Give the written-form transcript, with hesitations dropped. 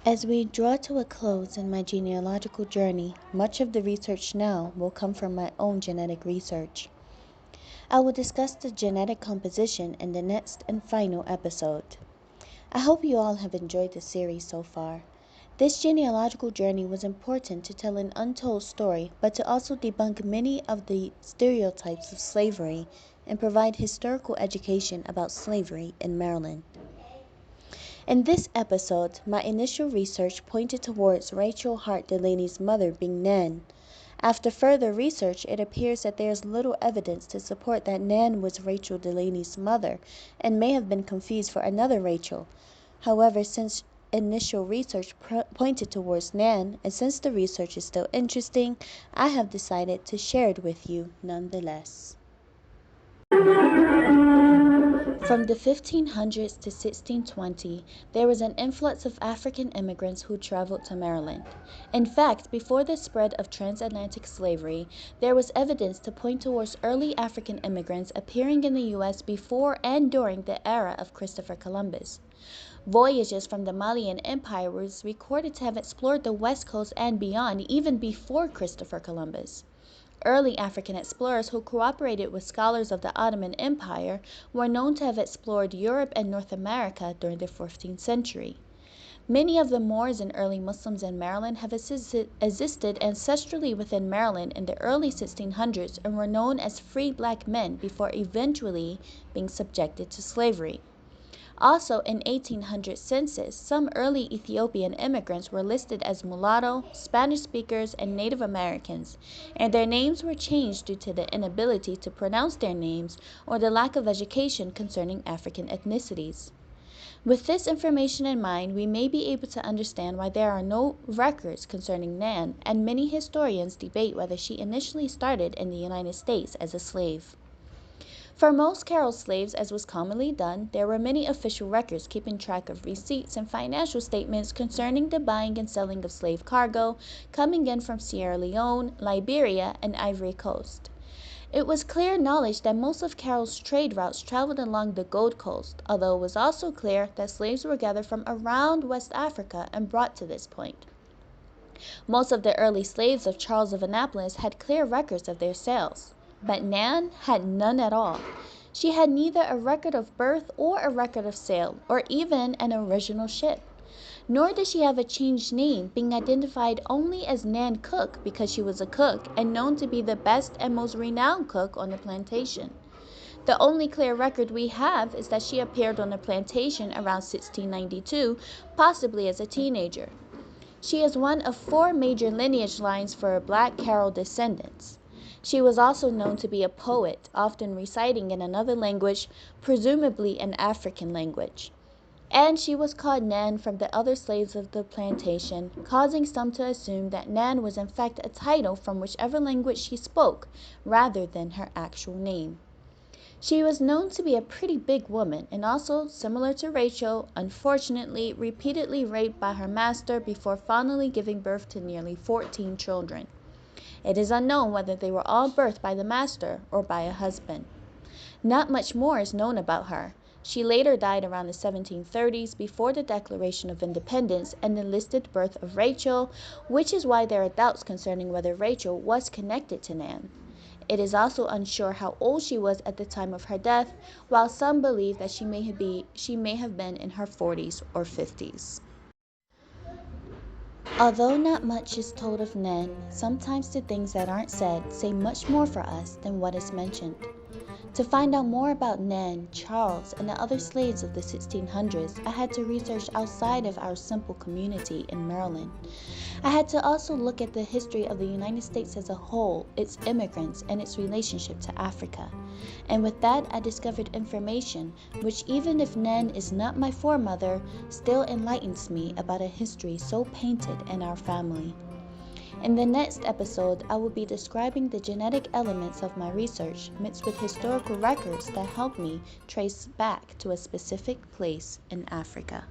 As we draw to a close in my genealogical journey, much of the research now will come from my own genetic research. I will discuss the genetic composition in the next and final episode. I hope you all have enjoyed the series so far. This genealogical journey was important to tell an untold story, but to also debunk many of the stereotypes of slavery and provide historical education about slavery in Maryland. In this episode, my initial research pointed towards Rachel Hart Delaney's mother being Nan. After further research, it appears that there is little evidence to support that Nan was Rachel Delaney's mother and may have been confused for another Rachel. However, since initial research pointed towards Nan, and since the research is still interesting, I have decided to share it with you nonetheless. From the 1500s to 1620, there was an influx of African immigrants who traveled to Maryland. In fact, before the spread of transatlantic slavery, there was evidence to point towards early African immigrants appearing in the U.S. before and during the era of Christopher Columbus. Voyages from the Malian Empire was recorded to have explored the West Coast and beyond even before Christopher Columbus. Early African explorers who cooperated with scholars of the Ottoman Empire were known to have explored Europe and North America during the 14th century. Many of the Moors and early Muslims in Maryland have existed ancestrally within Maryland in the early 1600s and were known as free black men before eventually being subjected to slavery. Also, in 1800 census, some early Ethiopian immigrants were listed as mulatto, Spanish speakers, and Native Americans, and their names were changed due to the inability to pronounce their names or the lack of education concerning African ethnicities. With this information in mind, we may be able to understand why there are no records concerning Nan, and many historians debate whether she initially started in the United States as a slave. For most Carroll slaves, as was commonly done, there were many official records keeping track of receipts and financial statements concerning the buying and selling of slave cargo coming in from Sierra Leone, Liberia, and Ivory Coast. It was clear knowledge that most of Carroll's trade routes traveled along the Gold Coast, although it was also clear that slaves were gathered from around West Africa and brought to this point. Most of the early slaves of Charles of Annapolis had clear records of their sales. But Nan had none at all. She had neither a record of birth or a record of sale, or even an original ship. Nor did she have a changed name, being identified only as Nan Cook because she was a cook and known to be the best and most renowned cook on the plantation. The only clear record we have is that she appeared on the plantation around 1692, possibly as a teenager. She is one of 4 major lineage lines for Black Carroll descendants. She was also known to be a poet, often reciting in another language, presumably an African language. And she was called Nan from the other slaves of the plantation, causing some to assume that Nan was in fact a title from whichever language she spoke, rather than her actual name. She was known to be a pretty big woman, and also, similar to Rachel, unfortunately repeatedly raped by her master before finally giving birth to nearly 14 children. It is unknown whether they were all birthed by the master or by a husband. Not much more is known about her. She later died around the 1730s before the Declaration of Independence and the listed birth of Rachel, which is why there are doubts concerning whether Rachel was connected to Nan. It is also unsure how old she was at the time of her death, while some believe that she may have been in her 40s or 50s. Although not much is told of Nan, sometimes the things that aren't said say much more for us than what is mentioned. To find out more about Nan, Charles, and the other slaves of the 1600s, I had to research outside of our simple community in Maryland. I had to also look at the history of the United States as a whole, its immigrants, and its relationship to Africa. And with that, I discovered information which, even if Nan is not my foremother, still enlightens me about a history so painted in our family. In the next episode, I will be describing the genetic elements of my research mixed with historical records that help me trace back to a specific place in Africa.